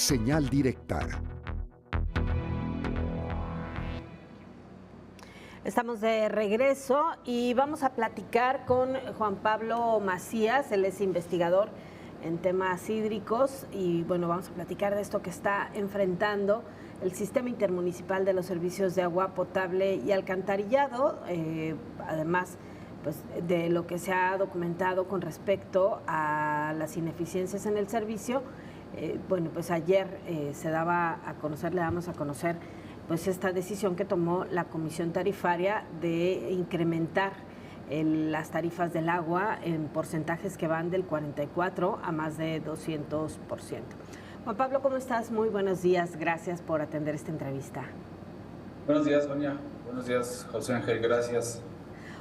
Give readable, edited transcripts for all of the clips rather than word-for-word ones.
Señal directa. Estamos de regreso y vamos a platicar con Juan Pablo Macías. Él es investigador en temas hídricos y bueno, vamos a platicar de esto que está enfrentando el Sistema Intermunicipal de los Servicios de Agua Potable y Alcantarillado, además pues, de lo que se ha documentado con respecto a las ineficiencias en el servicio. Bueno, pues ayer le damos a conocer pues esta decisión que tomó la Comisión Tarifaria de incrementar las tarifas del agua en porcentajes que van del 44 a más de 200%. Juan Pablo, ¿cómo estás? Muy buenos días, gracias por atender esta entrevista. Buenos días, Sonia. Buenos días, José Ángel, gracias.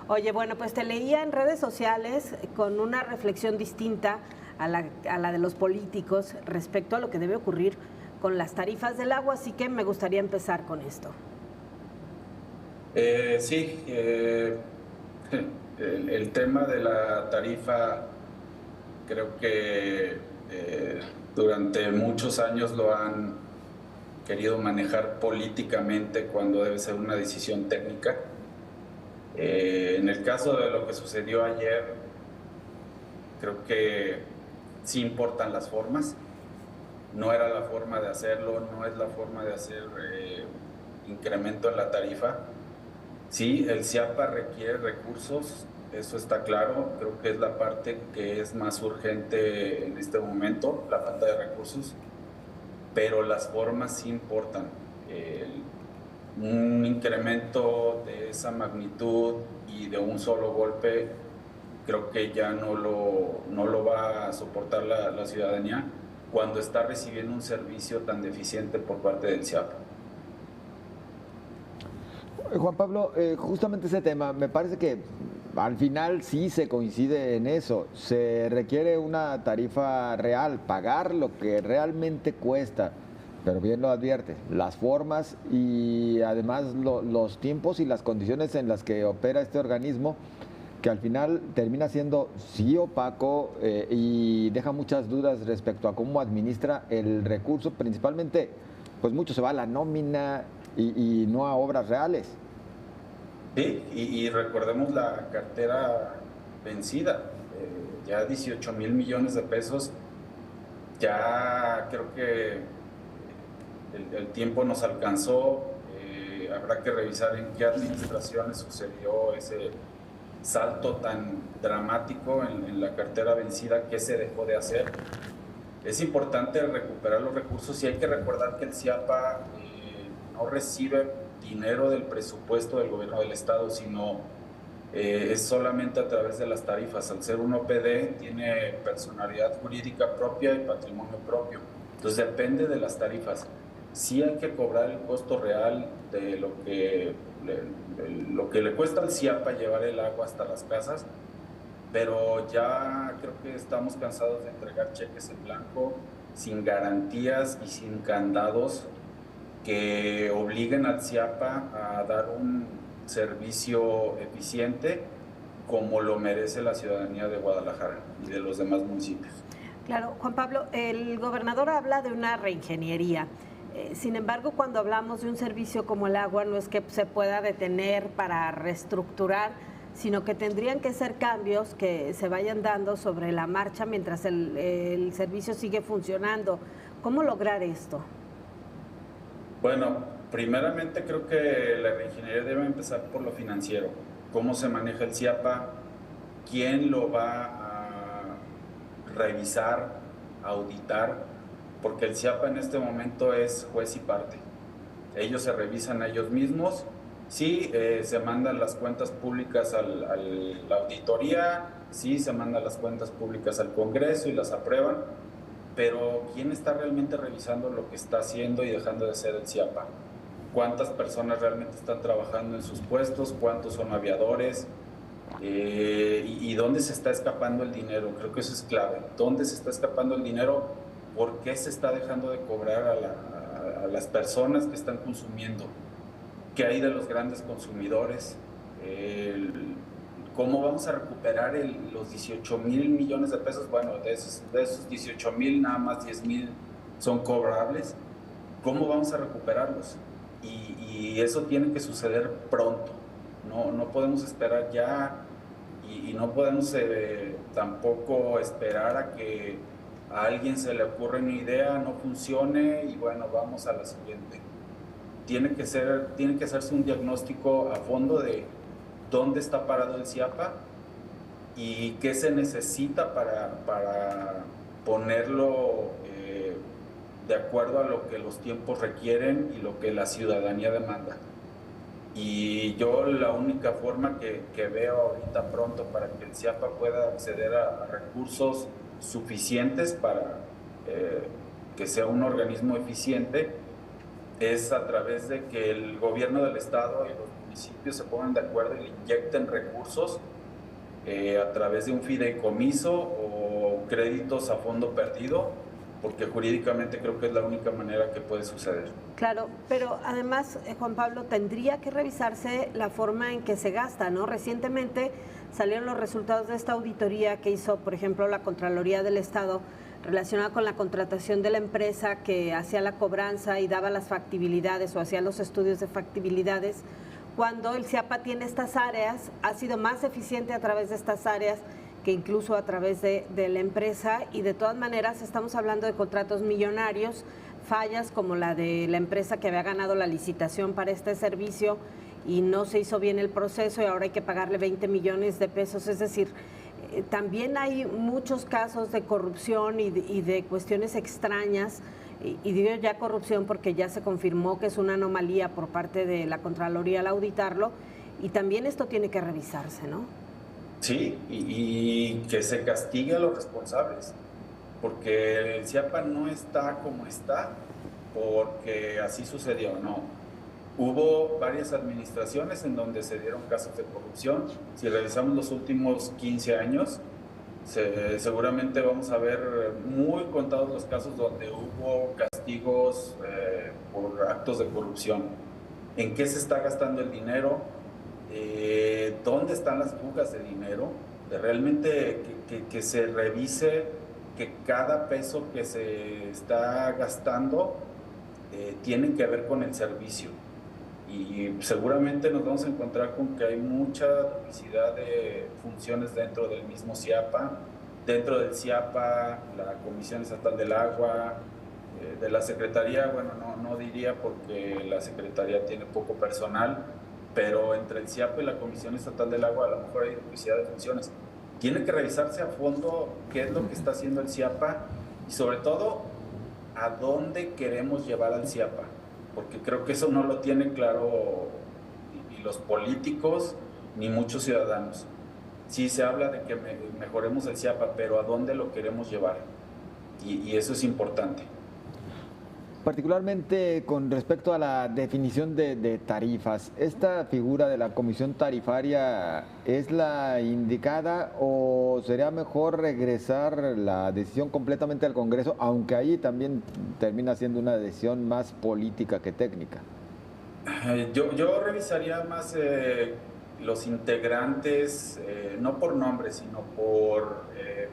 Oye, bueno, pues te leía en redes sociales con una reflexión distinta a la de los políticos respecto a lo que debe ocurrir con las tarifas del agua, así que me gustaría empezar con esto. Sí, el tema de la tarifa creo que durante muchos años lo han querido manejar políticamente cuando debe ser una decisión técnica. En el caso de lo que sucedió ayer, creo que sí importan las formas. No era la forma de hacerlo, no es la forma de hacer incremento en la tarifa. Sí, el CIAPA requiere recursos, eso está claro. Creo que es la parte que es más urgente en este momento, la falta de recursos, pero las formas sí importan. Un incremento de esa magnitud y de un solo golpe, creo que ya no lo va a soportar la ciudadanía cuando está recibiendo un servicio tan deficiente por parte del CIAPA. Juan Pablo, justamente ese tema, me parece que al final sí se coincide en eso. Se requiere una tarifa real, pagar lo que realmente cuesta, pero bien lo advierte, las formas y además los tiempos y las condiciones en las que opera este organismo, que al final termina siendo sí opaco y deja muchas dudas respecto a cómo administra el recurso, principalmente pues mucho se va a la nómina y no a obras reales. Sí, y recordemos la cartera vencida, ya 18,000 millones de pesos, ya creo que el tiempo nos alcanzó, habrá que revisar en qué administraciones sucedió ese salto tan dramático en la cartera vencida, qué se dejó de hacer. Es importante recuperar los recursos y hay que recordar que el CIAPA no recibe dinero del presupuesto del gobierno del estado, sino es solamente a través de las tarifas. Al ser un OPD tiene personalidad jurídica propia y patrimonio propio, entonces depende de las tarifas. Sí hay que cobrar el costo real de lo que le cuesta al CIAPA llevar el agua hasta las casas, pero ya creo que estamos cansados de entregar cheques en blanco, sin garantías y sin candados que obliguen al CIAPA a dar un servicio eficiente como lo merece la ciudadanía de Guadalajara y de los demás municipios. Claro, Juan Pablo, el gobernador habla de una reingeniería. Sin embargo, cuando hablamos de un servicio como el agua, no es que se pueda detener para reestructurar, sino que tendrían que ser cambios que se vayan dando sobre la marcha mientras el servicio sigue funcionando. ¿Cómo lograr esto? Bueno, primeramente creo que la reingeniería debe empezar por lo financiero. ¿Cómo se maneja el CIAPA? ¿Quién lo va a revisar, auditar? Porque el CIAPA en este momento es juez y parte. Ellos se revisan a ellos mismos. Sí, se mandan las cuentas públicas a la auditoría, sí, se mandan las cuentas públicas al Congreso y las aprueban, pero ¿quién está realmente revisando lo que está haciendo y dejando de hacer el CIAPA? ¿Cuántas personas realmente están trabajando en sus puestos? ¿Cuántos son aviadores? ¿Y dónde se está escapando el dinero? Creo que eso es clave. ¿Dónde se está escapando el dinero? ¿Por qué se está dejando de cobrar a las personas que están consumiendo? ¿Qué hay de los grandes consumidores? ¿Cómo vamos a recuperar los 18,000 millones de pesos? Bueno, de esos 18,000, nada más 10,000 son cobrables, ¿cómo vamos a recuperarlos? Y eso tiene que suceder pronto, no podemos esperar ya y no podemos tampoco esperar a que a alguien se le ocurra una idea, no funcione y bueno, vamos a la siguiente. Tiene que hacerse un diagnóstico a fondo de dónde está parado el CIAPA y qué se necesita para ponerlo de acuerdo a lo que los tiempos requieren y lo que la ciudadanía demanda. Y yo la única forma que veo ahorita pronto para que el CIAPA pueda acceder a recursos suficientes para que sea un organismo eficiente es a través de que el gobierno del estado y los municipios se pongan de acuerdo y le inyecten recursos a través de un fideicomiso o créditos a fondo perdido, porque jurídicamente creo que es la única manera que puede suceder. Claro, pero además, Juan Pablo, tendría que revisarse la forma en que se gasta, ¿no? Recientemente salieron los resultados de esta auditoría que hizo, por ejemplo, la Contraloría del Estado relacionada con la contratación de la empresa que hacía la cobranza y daba las factibilidades o hacía los estudios de factibilidades. Cuando el CIAPA tiene estas áreas, ha sido más eficiente a través de estas áreas que incluso a través de la empresa, y de todas maneras estamos hablando de contratos millonarios, fallas como la de la empresa que había ganado la licitación para este servicio y no se hizo bien el proceso y ahora hay que pagarle 20 millones de pesos, es decir, también hay muchos casos de corrupción y de cuestiones extrañas, y digo ya corrupción porque ya se confirmó que es una anomalía por parte de la Contraloría al auditarlo, y también esto tiene que revisarse, ¿no? Sí, y que se castigue a los responsables, porque el CIAPA no está como está porque así sucedió, no. Hubo varias administraciones en donde se dieron casos de corrupción. Si revisamos los últimos 15 años, seguramente vamos a ver muy contados los casos donde hubo castigos por actos de corrupción. ¿En qué se está gastando el dinero? ¿Dónde están las fugas de dinero? Realmente que se revise que cada peso que se está gastando tiene que ver con el servicio. Y seguramente nos vamos a encontrar con que hay mucha duplicidad de funciones dentro del mismo CIAPA. Dentro del CIAPA, la Comisión Estatal del Agua, de la Secretaría, bueno, no diría porque la Secretaría tiene poco personal, pero entre el CIAPA y la Comisión Estatal del Agua a lo mejor hay duplicidad de funciones. Tiene que revisarse a fondo qué es lo que está haciendo el CIAPA y sobre todo a dónde queremos llevar al CIAPA, porque creo que eso no lo tienen claro ni los políticos ni muchos ciudadanos. Sí se habla de que mejoremos el CIAPA, pero ¿a dónde lo queremos llevar? Y eso es importante. Particularmente con respecto a la definición de tarifas, ¿esta figura de la comisión tarifaria es la indicada o sería mejor regresar la decisión completamente al Congreso, aunque ahí también termina siendo una decisión más política que técnica? Yo revisaría más los integrantes, no por nombre, sino por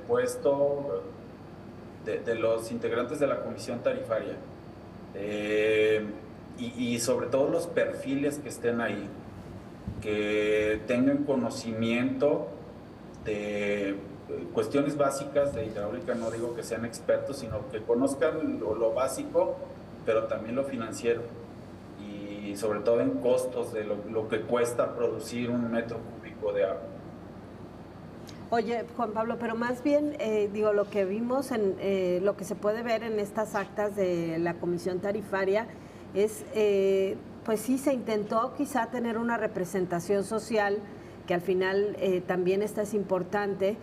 puesto de los integrantes de la comisión tarifaria. Y sobre todo los perfiles que estén ahí, que tengan conocimiento de cuestiones básicas de hidráulica, no digo que sean expertos, sino que conozcan lo básico, pero también lo financiero y sobre todo en costos de lo que cuesta producir un metro cúbico de agua. Oye, Juan Pablo, pero más bien, digo, lo que vimos, lo que se puede ver en estas actas de la comisión tarifaria es, pues sí, se intentó quizá tener una representación social, que al final también esta es importante,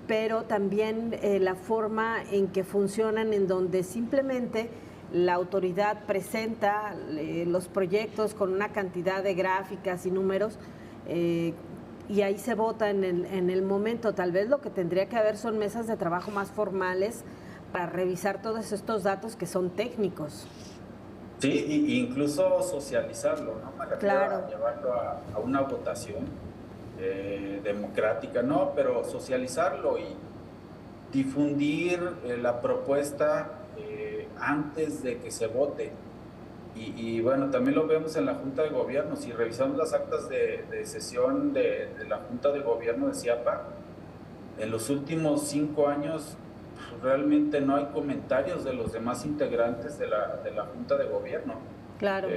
pero también la forma en que funcionan, en donde simplemente la autoridad presenta los proyectos con una cantidad de gráficas y números, y ahí se vota en el momento. Tal vez lo que tendría que haber son mesas de trabajo más formales para revisar todos estos datos que son técnicos. Sí, e incluso socializarlo, ¿no? Para claro. Llevarlo a una votación democrática, ¿no? Pero socializarlo y difundir la propuesta antes de que se vote. Y bueno, también lo vemos en la Junta de Gobierno. Si revisamos las actas de sesión de la Junta de Gobierno de CIAPA, en los últimos 5 años realmente no hay comentarios de los demás integrantes de la Junta de Gobierno. Claro.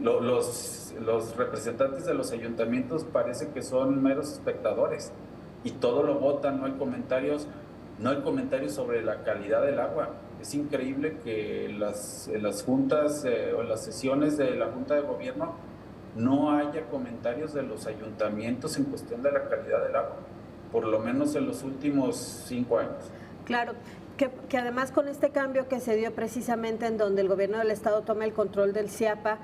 Los representantes de los ayuntamientos parece que son meros espectadores y todo lo votan, no hay comentarios sobre la calidad del agua. Es increíble que en las juntas o en las sesiones de la Junta de Gobierno no haya comentarios de los ayuntamientos en cuestión de la calidad del agua, por lo menos en los últimos 5 años. Claro, que además con este cambio que se dio precisamente en donde el gobierno del estado toma el control del CIAPA,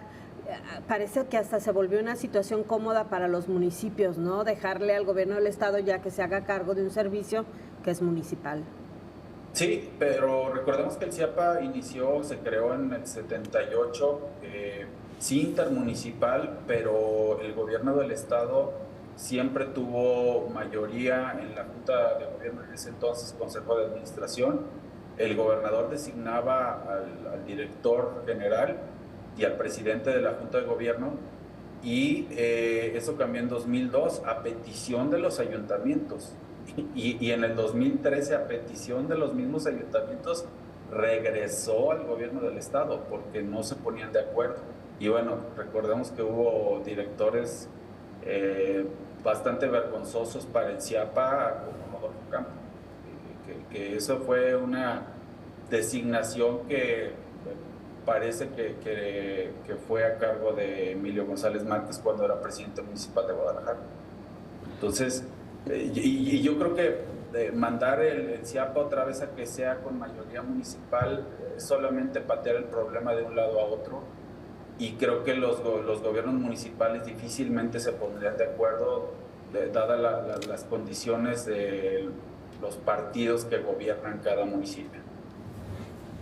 parece que hasta se volvió una situación cómoda para los municipios, ¿no? Dejarle al gobierno del estado ya que se haga cargo de un servicio que es municipal. Sí, pero recordemos que el CIAPA se creó en el 78, sí intermunicipal, pero el gobierno del estado siempre tuvo mayoría en la Junta de Gobierno, en ese entonces Consejo de Administración. El gobernador designaba al director general y al presidente de la Junta de Gobierno, y eso cambió en 2002 a petición de los ayuntamientos. Y en el 2013, a petición de los mismos ayuntamientos, regresó al gobierno del estado porque no se ponían de acuerdo. Y bueno, recordemos que hubo directores bastante vergonzosos para el CIAPA, como Rodolfo Campo, que eso fue una designación que parece que fue a cargo de Emilio González Márquez cuando era presidente municipal de Guadalajara. Entonces, y yo creo que mandar el CIAPA otra vez a que sea con mayoría municipal es solamente patear el problema de un lado a otro, y creo que los gobiernos municipales difícilmente se pondrían de acuerdo dadas las condiciones de los partidos que gobiernan cada municipio.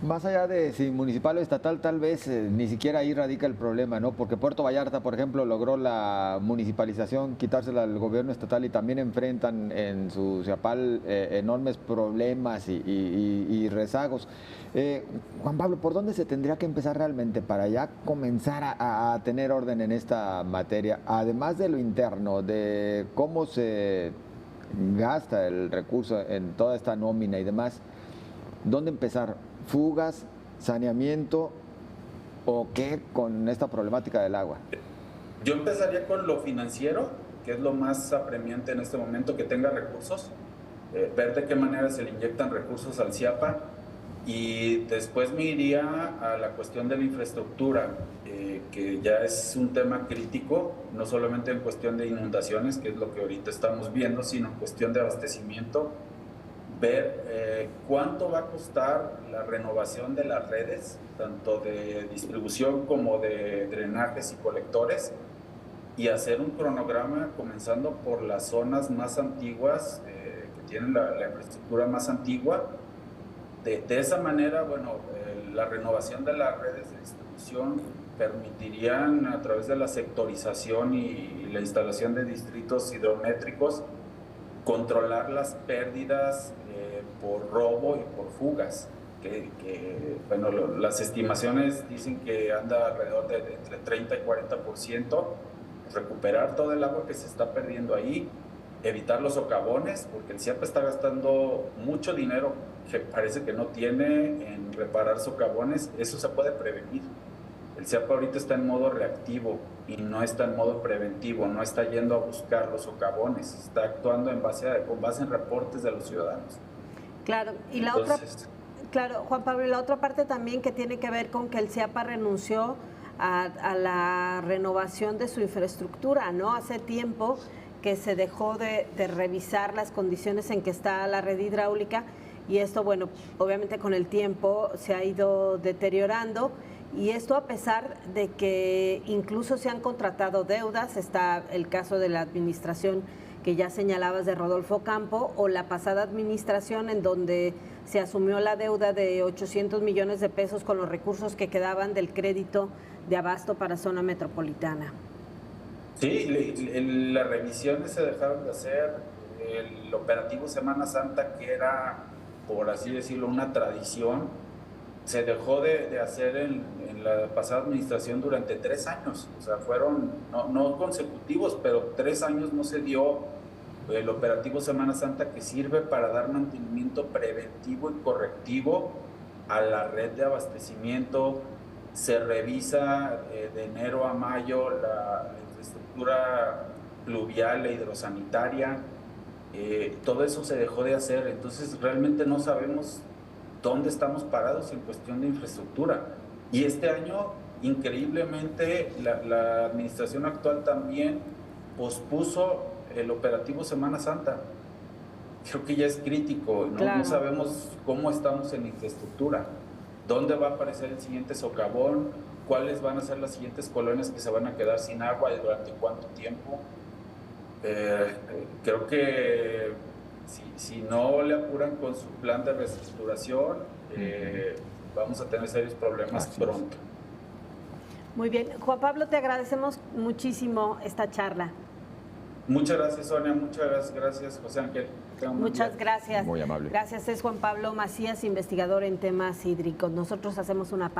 Más allá de si municipal o estatal, tal vez ni siquiera ahí radica el problema, ¿no? Porque Puerto Vallarta, por ejemplo, logró la municipalización, quitársela al gobierno estatal, y también enfrentan en su CIAPAL enormes problemas y rezagos. Juan Pablo, ¿por dónde se tendría que empezar realmente para ya comenzar a tener orden en esta materia? Además de lo interno, de cómo se gasta el recurso en toda esta nómina y demás, ¿dónde empezar? ¿Fugas, saneamiento o qué con esta problemática del agua? Yo empezaría con lo financiero, que es lo más apremiante en este momento, que tenga recursos, ver de qué manera se le inyectan recursos al CIAPA, y después me iría a la cuestión de la infraestructura, que ya es un tema crítico, no solamente en cuestión de inundaciones, que es lo que ahorita estamos viendo, sino en cuestión de abastecimiento. Ver cuánto va a costar la renovación de las redes, tanto de distribución como de drenajes y colectores, y hacer un cronograma comenzando por las zonas más antiguas, que tienen la infraestructura más antigua. De esa manera, bueno, la renovación de las redes de distribución permitirían, a través de la sectorización y la instalación de distritos hidrométricos, controlar las pérdidas por robo y por fugas, bueno, las estimaciones dicen que anda alrededor de entre 30 y 40%, recuperar todo el agua que se está perdiendo ahí, evitar los socavones, porque el CIAPA está gastando mucho dinero que parece que no tiene en reparar socavones. Eso se puede prevenir. El CIAPA ahorita está en modo reactivo y no está en modo preventivo, no está yendo a buscar los socavones, está actuando con base en reportes de los ciudadanos. Claro, y la otra, claro, Juan Pablo, y la otra parte también que tiene que ver con que el CIAPA renunció a la renovación de su infraestructura, ¿no? Hace tiempo que se dejó de revisar las condiciones en que está la red hidráulica, y esto, bueno, obviamente con el tiempo se ha ido deteriorando. Y esto a pesar de que incluso se han contratado deudas. Está el caso de la administración que ya señalabas de Rodolfo Campo, o la pasada administración en donde se asumió la deuda de 800 millones de pesos con los recursos que quedaban del crédito de abasto para zona metropolitana. Sí, las revisiones se dejaron de hacer. El operativo Semana Santa, que era, por así decirlo, una tradición, se dejó de hacer en la pasada administración durante 3 años. O sea, fueron no consecutivos, pero 3 años no se dio el operativo Semana Santa, que sirve para dar mantenimiento preventivo y correctivo a la red de abastecimiento. Se revisa de enero a mayo la infraestructura pluvial e hidrosanitaria. Todo eso se dejó de hacer, entonces realmente no sabemos dónde estamos parados en cuestión de infraestructura. Y este año, increíblemente, la administración actual también pospuso el operativo Semana Santa. Creo que ya es crítico, ¿no? Claro. No sabemos cómo estamos en infraestructura, dónde va a aparecer el siguiente socavón, cuáles van a ser las siguientes colonias que se van a quedar sin agua y durante cuánto tiempo. Creo que si no le apuran con su plan de reestructuración, vamos a tener serios problemas pronto. Muy bien. Juan Pablo, te agradecemos muchísimo esta charla. Muchas gracias, Sonia. Muchas gracias, José Ángel. Muchas gracias. Muy amable. Gracias. Es Juan Pablo Macías, investigador en temas hídricos. Nosotros hacemos una pausa.